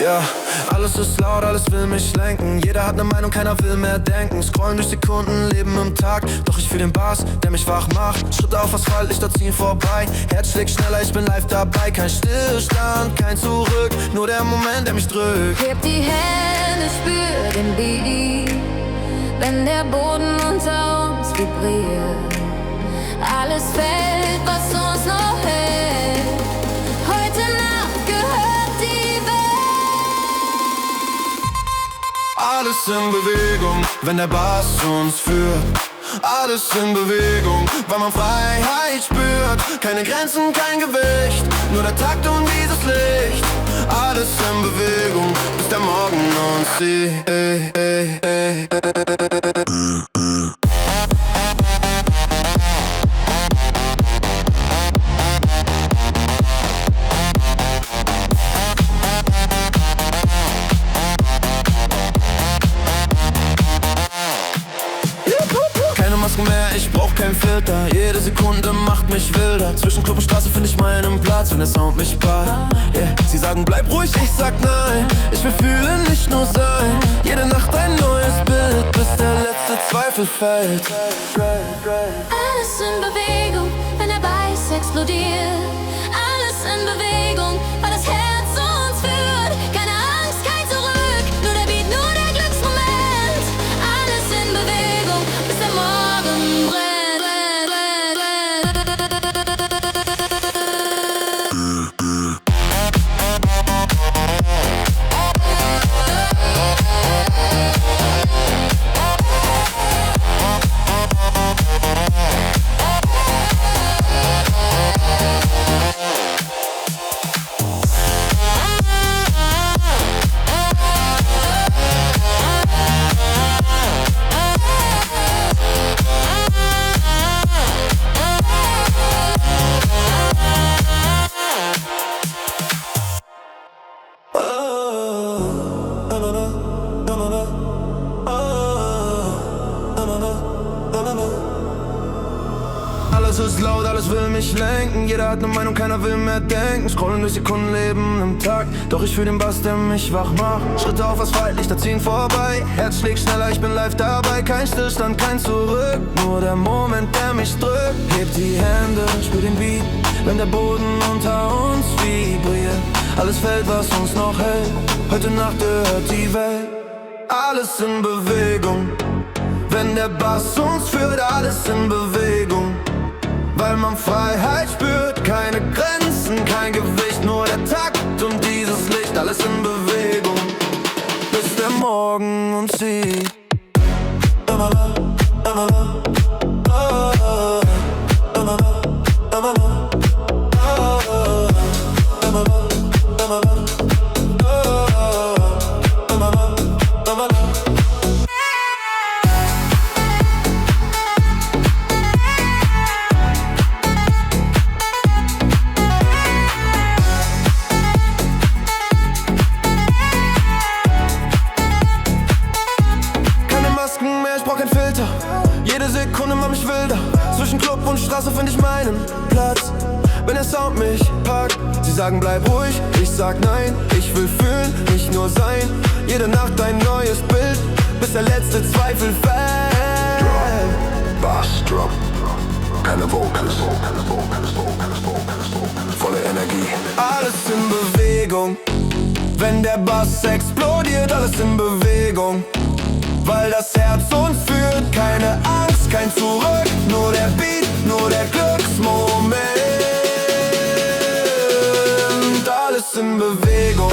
Ja, alles ist laut, alles will mich lenken. Jeder hat ne Meinung, keiner will mehr denken. Scrollen durch Sekunden, leben im Tag. Doch ich fühl den Bass, der mich wach macht. Schritte auf Asphalt, Lichter ziehen vorbei. Herz schlägt schneller, ich bin live dabei. Kein Stillstand, kein Zurück, nur der Moment, der mich drückt. Heb die Hände, spür den Beat, wenn der Boden unter uns vibriert. Alles fällt, was uns noch hält. Heute Nacht gehört die Welt. Alles in Bewegung, wenn der Bass uns führt. Alles in Bewegung, weil man Freiheit spürt. Keine Grenzen, kein Gewicht, nur der Takt und dieses Licht. Alles in Bewegung, bis der Morgen uns sieht. Mehr, ich brauch kein Filter. Jede Sekunde macht mich wilder. Zwischen Club und Straße find ich meinen Platz, wenn der Sound mich packt. Yeah. Sie sagen bleib ruhig, ich sag nein. Ich will fühlen, nicht nur sein. Jede Nacht ein neues Bild, bis der letzte Zweifel fällt. Alles in Bewegung, wenn der Bass explodiert. Alles in Bewegung, weil das Herz uns führt. Keine Angst, kein Zurück, nur der Beat, nur der Glücksmoment. Alles in Bewegung, bis der Morgen brennt. Alles ist laut, alles will mich lenken. Jeder hat ne Meinung, keiner will mehr denken. Scrollen durch Sekunden, leben im Takt. Doch ich fühl den Bass, der mich wach macht. Schritte auf Asphalt, Lichter ziehen vorbei. Herz schlägt schneller, ich bin live dabei. Kein Stillstand, kein Zurück, nur der Moment, der mich drückt. Heb die Hände, spür den Beat, wenn der Boden unter uns vibriert. Alles fällt, was uns noch hält. Heute Nacht gehört die Welt. Alles in Bewegung, wenn der Bass uns führt. Alles in Bewegung, weil man Freiheit spürt. Keine Grenzen, kein Gewicht, nur der Takt und dieses Licht. Alles in Bewegung, bis der Morgen uns sieht. Jede Sekunde macht mich wilder. Zwischen Club und Straße find ich meinen Platz, wenn der Sound mich packt. Sie sagen bleib ruhig, ich sag nein. Ich will fühlen, nicht nur sein. Jede Nacht ein neues Bild, bis der letzte Zweifel fällt. Drop, Bass, Drop, keine Vocals, volle Energie. Alles in Bewegung, wenn der Bass explodiert. Alles in Bewegung, weil das Herz uns führt. Keine Angst, kein Zurück, nur der Beat, nur der Glücksmoment. Alles in Bewegung.